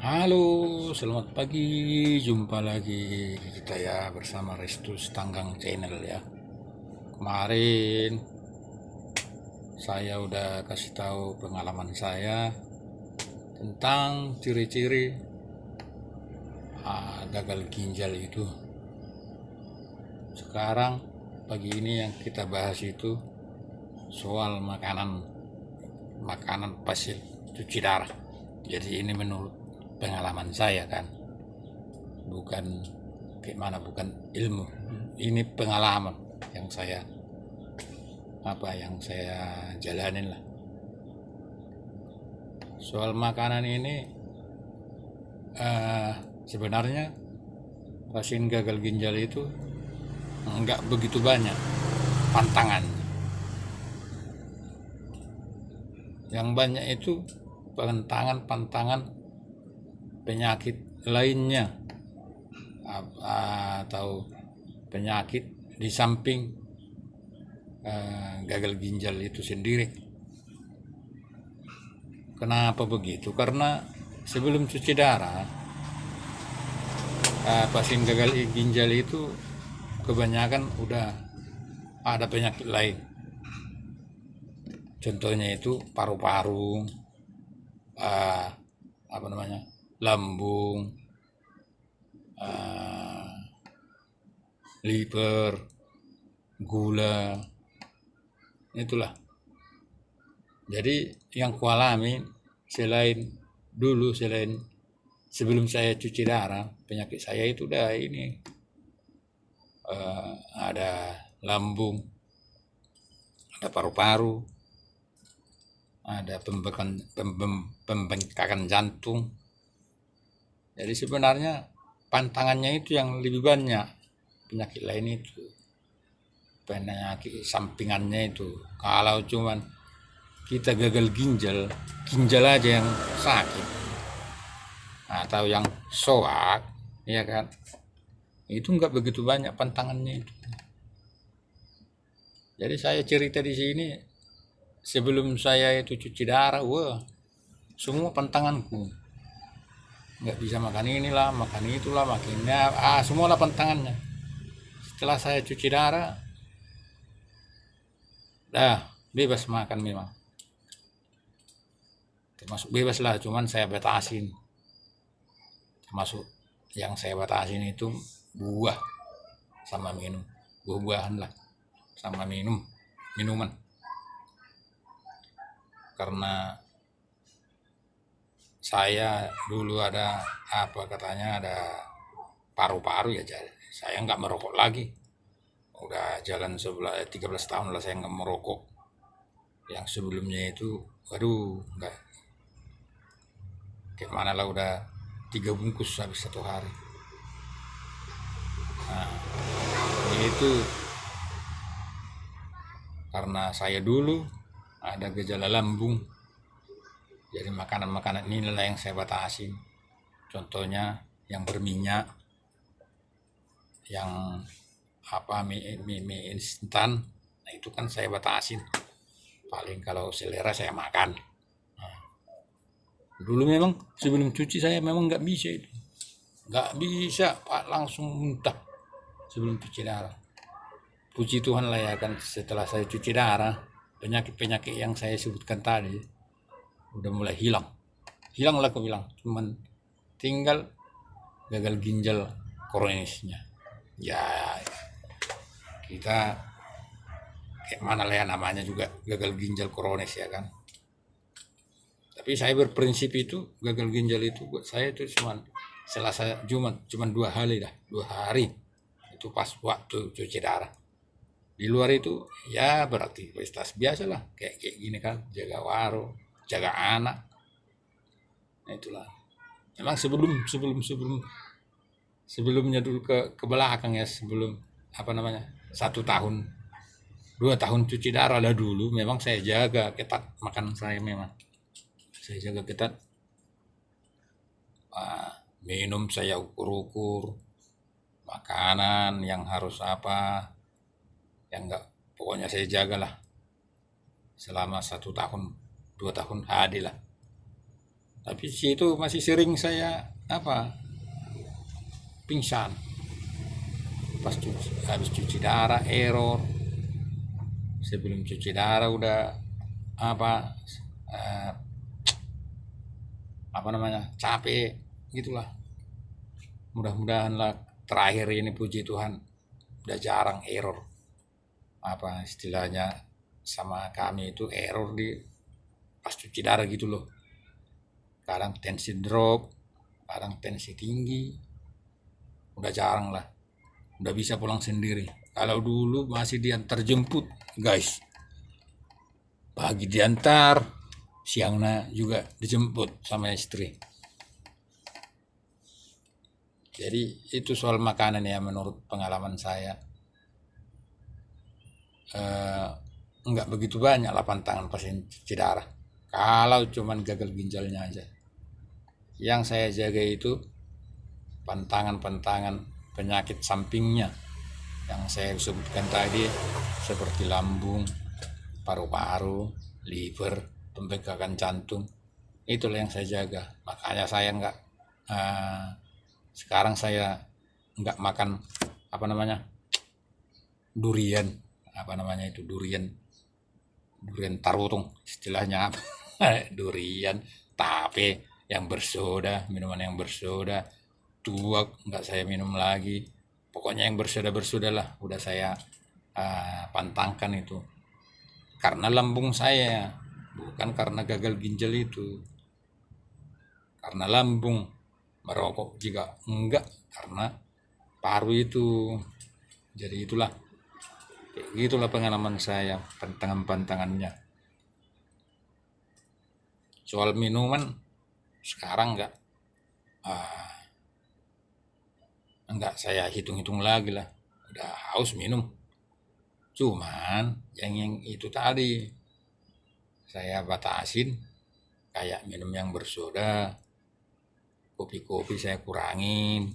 Halo, selamat pagi. Jumpa lagi kita ya bersama Restus Tanggang Channel ya. Kemarin saya udah kasih tahu pengalaman saya tentang ciri-ciri gagal ginjal itu. Sekarang pagi ini yang kita bahas itu soal makanan pasien cuci darah. Jadi ini menurut pengalaman saya kan, bukan bukan ilmu, ini pengalaman yang saya jalanin lah. Soal makanan ini sebenarnya pasien gagal ginjal itu enggak begitu banyak pantangan. Yang banyak itu pantangan penyakit lainnya, atau penyakit di samping gagal ginjal itu sendiri. Kenapa begitu? Karena sebelum cuci darah, pasien gagal ginjal itu kebanyakan udah ada penyakit lain. Contohnya itu paru-paru, lambung, liver, gula, itulah. Jadi yang kualami selain sebelum saya cuci darah, penyakit saya itu udah ini, ada lambung, ada paru-paru, ada pembengkakan jantung. Jadi sebenarnya pantangannya itu yang lebih banyak, penyakit lain itu, penyakit sampingannya itu. Kalau cuman kita gagal ginjal aja yang sakit, atau yang soak, ya kan, itu nggak begitu banyak pantangannya itu. Jadi saya cerita di sini, sebelum saya itu cuci darah, semua pantanganku, nggak bisa makan inilah, makan itulah, makinnya, semua lah pantangannya. Setelah saya cuci darah, dah bebas makan memang. Termasuk bebas lah, cuman saya batasin. Termasuk yang saya batasin itu buah sama minum, buah-buahan lah, sama minuman. Karena saya dulu ada ada paru-paru ya, jadi saya nggak merokok lagi. Udah jalan 13 tahun lah saya nggak merokok. Yang sebelumnya itu, nggak, kayak mana lah, udah 3 bungkus habis satu hari. Nah, itu karena saya dulu ada gejala lambung. Jadi makanan-makanan inilah yang saya batasin. Contohnya yang berminyak, yang mie instan, nah itu kan saya batasin. Paling kalau selera saya makan. Nah, dulu memang sebelum cuci saya memang nggak bisa itu, nggak bisa Pak, langsung muntah sebelum cuci darah. Puji Tuhan lah ya kan, setelah saya cuci darah, penyakit-penyakit yang saya sebutkan tadi udah mulai hilang lah, aku bilang. Cuman tinggal gagal ginjal kronisnya. Ya kita kayak mana lah ya, namanya juga gagal ginjal kronis ya kan. Tapi saya berprinsip itu gagal ginjal itu buat saya itu cuman cuman 2 hari itu pas waktu cuci darah. Di luar itu ya beraktivitas biasa lah, kayak gini kan, jaga warung, jaga anak. Nah itulah. Memang sebelumnya dulu ke belakang ya, sebelum 1 tahun 2 tahun cuci darah lah dulu, memang saya jaga ketat makanan saya. Memang saya jaga ketat, minum saya ukur-ukur, makanan yang harus yang enggak, pokoknya saya jagalah selama 1 tahun 2 tahun lah. Tapi situ masih sering saya pingsan pas habis cuci darah error. Sebelum cuci darah udah apa eh, capek gitulah. Mudah-mudahan lah terakhir ini puji Tuhan udah jarang error, istilahnya sama kami itu error di pas cuci darah gitu loh. Kadang tensi drop, kadang tensi tinggi, udah jarang lah, udah bisa pulang sendiri. Kalau dulu masih diantar jemput guys, pagi diantar, siangnya juga dijemput sama istri. Jadi itu soal makanan ya, menurut pengalaman saya nggak begitu banyak lah pantangan pasien cuci darah. Kalau cuman gagal ginjalnya aja, yang saya jaga itu pantangan-pantangan penyakit sampingnya yang saya sebutkan tadi, seperti lambung, paru-paru, liver, pembengkakan jantung. Itulah yang saya jaga. Makanya saya nggak sekarang saya nggak makan durian, durian tarutung istilahnya apa. Durian, tape yang bersoda, minuman yang bersoda, tuak nggak saya minum lagi. Pokoknya yang bersoda lah udah saya pantangkan itu, karena lambung saya, bukan karena gagal ginjal itu. Karena lambung, merokok juga enggak, karena paru itu. Jadi gitulah pengalaman saya, pantangannya. Soal minuman sekarang enggak saya hitung-hitung lagi lah, udah haus minum. Cuman yang itu tadi saya batasin, kayak minum yang bersoda, kopi-kopi saya kurangin.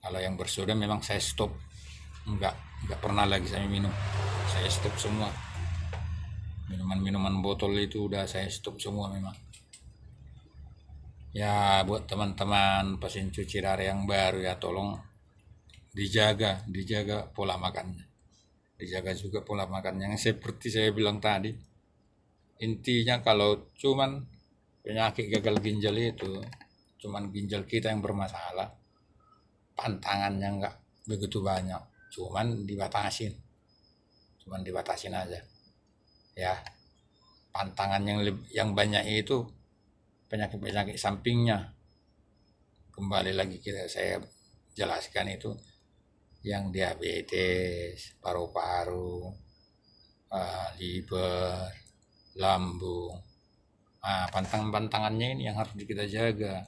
Kalau yang bersoda memang saya stop, enggak pernah lagi saya minum, saya stop semua. Minuman botol itu udah saya stop semua memang. Ya buat teman-teman pasien cuci darah yang baru ya, tolong dijaga pola makannya, dijaga juga pola makannya. Yang seperti saya bilang tadi, intinya kalau cuman penyakit gagal ginjal itu cuman ginjal kita yang bermasalah, pantangannya nggak begitu banyak, cuman dibatasin aja ya. Pantangan yang banyak itu penyakit sampingnya. Kembali lagi saya jelaskan itu, yang diabetes, paru-paru, liver, lambung. Pantangannya ini yang harus kita jaga.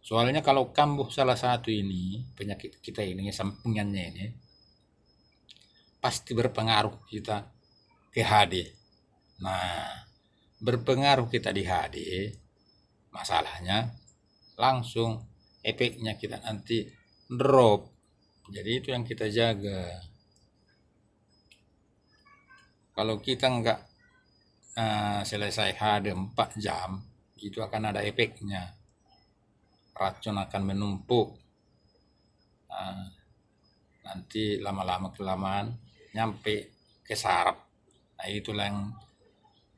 Soalnya kalau kambuh salah satu ini, penyakit kita ini, sampingannya ini, pasti berpengaruh kita ke HD. Nah, berpengaruh kita di HD, masalahnya langsung efeknya kita nanti drop. Jadi itu yang kita jaga. Kalau kita nggak selesai HD 4 jam, itu akan ada efeknya. Racun akan menumpuk. Nanti lama-lama kelamaan nyampe ke saraf. Nah, itulah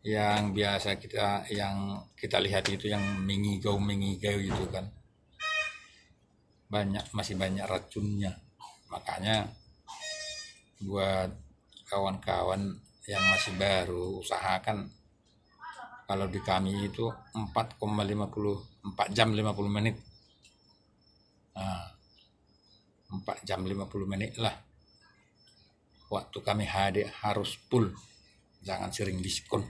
yang biasa kita lihat itu, yang mengigau gitu kan. Masih banyak racunnya. Makanya buat kawan-kawan yang masih baru, usahakan kalau di kami itu 4 jam 50 menit. 4 jam 50 menit lah waktu kami HD harus full, jangan sering diskon.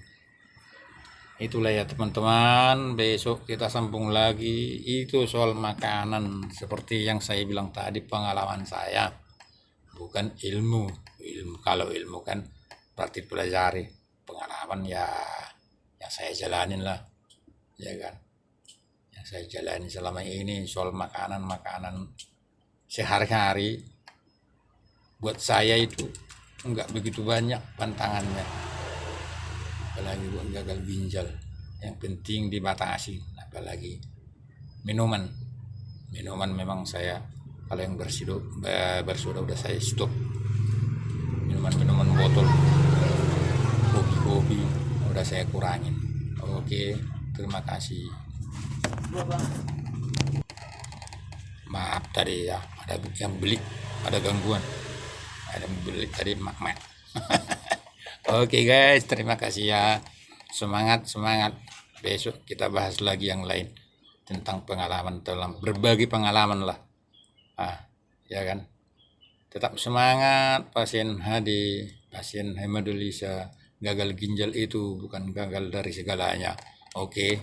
Itulah ya teman-teman, besok kita sambung lagi. Itu soal makanan, seperti yang saya bilang tadi, pengalaman saya, bukan ilmu. Kalau ilmu kan berarti pelajari, pengalaman ya yang saya jalanin lah, ya kan, yang saya jalani selama ini soal makanan sehari-hari. Buat saya itu enggak begitu banyak pantangannya, apalagi buat gagal ginjal. Yang penting dibatasi, apalagi minuman. Minuman memang saya kalau yang bersoda udah saya stop. Minuman botol, kopi udah saya kurangin. Oke, terima kasih. Maaf tadi ya, ada yang beli, ada gangguan, ada yang beli tadi mak. Oke guys, terima kasih ya. Semangat. Besok kita bahas lagi yang lain tentang pengalaman, dalam berbagi pengalaman lah. Ya kan. Tetap semangat, pasien HD, pasien hemodialisa. Gagal ginjal itu bukan gagal dari segalanya. Oke.